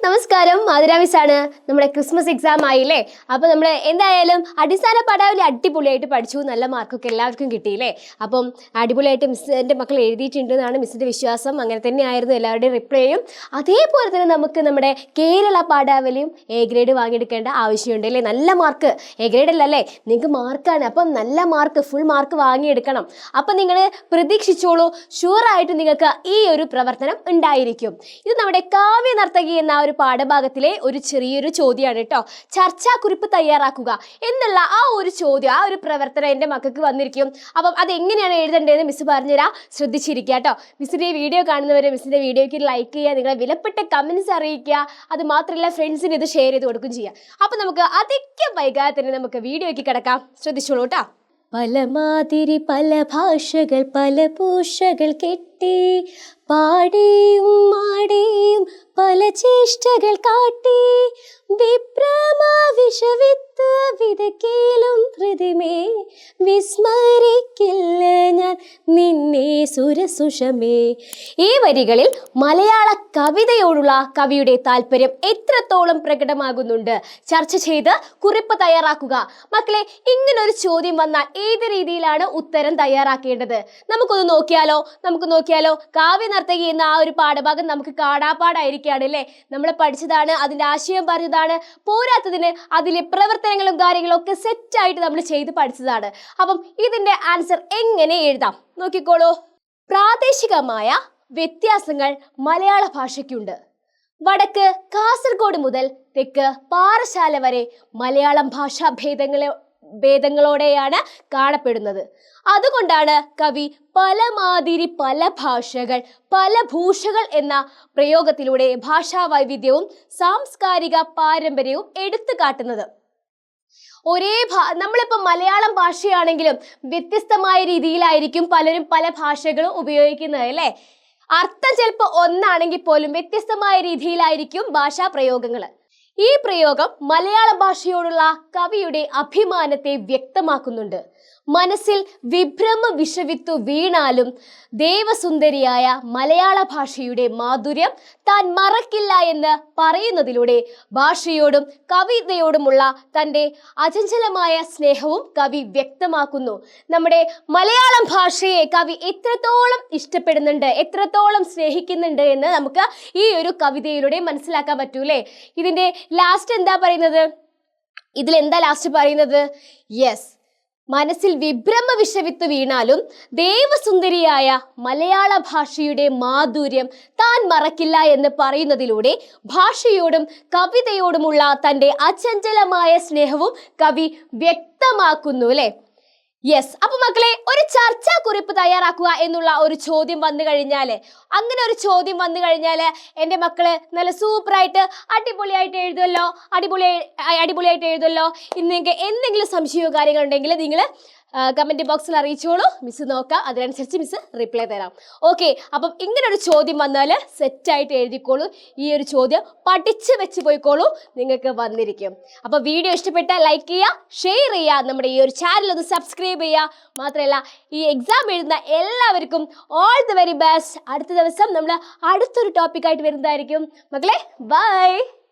നമസ്കാരം, മാധുര മിസ് ആണ്. നമ്മുടെ ക്രിസ്മസ് എക്സാം ആയില്ലേ? അപ്പോൾ നമ്മൾ എന്തായാലും അടിസ്ഥാന പാഠാവലി അടിപൊളിയായിട്ട് പഠിച്ചു, നല്ല മാർക്കൊക്കെ എല്ലാവർക്കും കിട്ടിയില്ലേ? അപ്പം അടിപൊളിയായിട്ട് മിസ്സിൻ്റെ മക്കൾ എഴുതിയിട്ടുണ്ടെന്നാണ് മിസ്സിൻ്റെ വിശ്വാസം. അങ്ങനെ തന്നെയായിരുന്നു എല്ലാവരുടെയും റിപ്ലൈയും. അതേപോലെ തന്നെ നമുക്ക് നമ്മുടെ കേരള പാഠാവലിയും എ ഗ്രേഡ് വാങ്ങിയെടുക്കേണ്ട ആവശ്യമുണ്ട് അല്ലേ? നല്ല മാർക്ക്, എ ഗ്രേഡ് അല്ലല്ലേ, നിങ്ങൾക്ക് മാർക്കാണ്. അപ്പം നല്ല മാർക്ക്, ഫുൾ മാർക്ക് വാങ്ങിയെടുക്കണം. അപ്പം നിങ്ങൾ പ്രതീക്ഷിച്ചോളൂ, ഷുവറായിട്ട് നിങ്ങൾക്ക് ഈ ഒരു പ്രവർത്തനം ഉണ്ടായിരിക്കും. ഇത് നമ്മുടെ കാവ്യ നർത്തകി എന്ന ഒരു പാഠഭാഗത്തിലെ ഒരു ചെറിയൊരു ചോദ്യമാണ് കേട്ടോ. ചർച്ചാക്കുറിപ്പ് തയ്യാറാക്കുക എന്നുള്ള ആ ഒരു ചോദ്യം, ആ ഒരു പ്രവർത്തനം എൻ്റെ മക്കൾക്ക് വന്നിരിക്കും. അപ്പം അതെങ്ങനെയാണ് എഴുതേണ്ടതെന്ന് മിസ് പറഞ്ഞുതരാം, ശ്രദ്ധിച്ചിരിക്കുക കേട്ടോ. മിസ്സിൻ്റെ ഈ വീഡിയോ കാണുന്നവരെ മിസ്സിൻ്റെ വീഡിയോയ്ക്ക് ലൈക്ക് ചെയ്യുക, നിങ്ങളെ വിലപ്പെട്ട കമൻസ് അറിയിക്കുക. അത് മാത്രമല്ല ഫ്രണ്ട്സിന് ഇത് ഷെയർ ചെയ്ത് കൊടുക്കുകയും ചെയ്യുക. അപ്പം നമുക്ക് അധികം വൈകാതെ തന്നെ നമുക്ക് വീഡിയോയ്ക്ക് കിടക്കാം, ശ്രദ്ധിച്ചോളൂ കേട്ടോ. പല മാതിരി പല ഭാഷകൾ പല പൂഷകൾ കെട്ടി പാടിയും മാടിയും പല ചേഷ്ടകൾ കാട്ടി വിഭ്രമ വിഷവിത്ത് വിതക്കേലും ഹൃദയമേ വിസ്മരിക്കില്ല ഞാൻ നിന്നെ സുരസുഷമേ. ഈ വരികളിൽ മലയാള കവിതയോടുള്ള കവിയുടെ താല്പര്യം എത്രത്തോളം പ്രകടമാകുന്നുണ്ട്? ചർച്ച ചെയ്ത് കുറിപ്പ് തയ്യാറാക്കുക. മക്കളെ, ഇങ്ങനൊരു ചോദ്യം വന്നാൽ ഏത് രീതിയിലാണ് ഉത്തരം തയ്യാറാക്കേണ്ടത്? നമുക്കൊന്ന് നോക്കിയാലോ. കാവ്യ നർത്തകി എന്ന ആ ഒരു പാഠഭാഗം നമുക്ക് കാണാപ്പാടായിരിക്കുകയാണ് അല്ലേ? നമ്മൾ പഠിച്ചതാണ്, അതിൻ്റെ ആശയം പറഞ്ഞതാണ്, പോരാത്തതിന് അതിലെ പ്രവർത്തനങ്ങളും കാര്യങ്ങളും ഒക്കെ സെറ്റായിട്ട് നമ്മൾ ചെയ്ത് പഠിച്ചതാണ്. അപ്പം ഇതിൻ്റെ ആൻസർ എങ്ങനെ എഴുതാം നോക്കിക്കോളൂ. പ്രാദേശികമായ വ്യത്യാസങ്ങൾ മലയാള ഭാഷയ്ക്കുണ്ട്. വടക്ക് കാസർഗോഡ് മുതൽ തെക്ക് പാറശാല വരെ മലയാളം ഭാഷാ ഭേദങ്ങളോടെയാണ് കാണപ്പെടുന്നത്. അതുകൊണ്ടാണ് കവി പല മാതിരി പല ഭാഷകൾ പല ഭൂഷകൾ എന്ന പ്രയോഗത്തിലൂടെ ഭാഷാ വൈവിധ്യവും സാംസ്കാരിക പാരമ്പര്യവും എടുത്തു കാട്ടുന്നത്. നമ്മളിപ്പോൾ മലയാളം ഭാഷയാണെങ്കിലും വ്യത്യസ്തമായ രീതിയിലായിരിക്കും പലരും പല ഭാഷകളും ഉപയോഗിക്കുന്നത് അല്ലേ? അർത്ഥം ചിലപ്പോൾ ഒന്നാണെങ്കിൽ പോലും വ്യത്യസ്തമായ രീതിയിലായിരിക്കും ഭാഷാ പ്രയോഗങ്ങൾ. ഈ പ്രയോഗം മലയാള ഭാഷയോടുള്ള കവിയുടെ അഭിമാനത്തെ വ്യക്തമാക്കുന്നുണ്ട്. മനസ്സിൽ വിഭ്രമ വിഷവിത്തു വീണാലും ദേവസുന്ദരിയായ മലയാള ഭാഷയുടെ മാധുര്യം താൻ മറക്കില്ല എന്ന് പറയുന്നതിലൂടെ ഭാഷയോടും കവിതയോടുമുള്ള തൻ്റെ അചഞ്ചലമായ സ്നേഹവും കവി വ്യക്തമാക്കുന്നു. നമ്മുടെ മലയാളം ഭാഷയെ കവി എത്രത്തോളം ഇഷ്ടപ്പെടുന്നുണ്ട്, എത്രത്തോളം സ്നേഹിക്കുന്നുണ്ട് എന്ന് നമുക്ക് ഈ ഒരു കവിതയിലൂടെ മനസ്സിലാക്കാൻ പറ്റൂലേ? ഇതിൻ്റെ ലാസ്റ്റ് എന്താ പറയുന്നത്? ഇതിലെന്താ ലാസ്റ്റ് പറയുന്നത്? യെസ്, മനസ്സിൽ വിഭ്രമ വിഷവിത്ത് വീണാലും ദേവസുന്ദരിയായ മലയാള ഭാഷയുടെ മാധുര്യം താൻ മറക്കില്ല എന്ന് പറയുന്നതിലൂടെ ഭാഷയോടും കവിതയോടുമുള്ള തൻ്റെ അചഞ്ചലമായ സ്നേഹവും കവി വ്യക്തമാക്കുന്നു അല്ലേ? യെസ്. അപ്പൊ മക്കളെ, ഒരു ചർച്ചാ കുറിപ്പ് തയ്യാറാക്കുക എന്നുള്ള ഒരു ചോദ്യം വന്നു കഴിഞ്ഞാൽ, അങ്ങനെ ഒരു ചോദ്യം വന്നു കഴിഞ്ഞാൽ എൻ്റെ മക്കള് നല്ല സൂപ്പറായിട്ട് അടിപൊളിയായിട്ട് എഴുതുമല്ലോ. ഇന്ന് നിങ്ങൾക്ക് എന്തെങ്കിലും സംശയമോ കാര്യങ്ങളുണ്ടെങ്കിൽ നിങ്ങൾ കമൻറ്റ് ബോക്സിൽ അറിയിച്ചോളൂ, മിസ് നോക്കാം, അതിനനുസരിച്ച് മിസ് റിപ്ലൈ തരാം. ഓക്കെ, അപ്പം ഇങ്ങനൊരു ചോദ്യം വന്നാൽ സെറ്റായിട്ട് എഴുതിക്കോളൂ. ഈ ഒരു ചോദ്യം പഠിച്ച് വെച്ച് പോയിക്കോളൂ, നിങ്ങൾക്ക് വന്നിരിക്കും. അപ്പോൾ വീഡിയോ ഇഷ്ടപ്പെട്ടാൽ ലൈക്ക് ചെയ്യുക, ഷെയർ ചെയ്യുക, നമ്മുടെ ഈ ഒരു ചാനൽ ഒന്ന് സബ്സ്ക്രൈബ് ചെയ്യുക. മാത്രമല്ല, ഈ എക്സാം എഴുതുന്ന എല്ലാവർക്കും ഓൾ ദി വെരി ബെസ്റ്റ്. അടുത്ത ദിവസം നമ്മൾ അടുത്തൊരു ടോപ്പിക്കായിട്ട് വരുന്നതായിരിക്കും. മക്കളെ, ബൈ.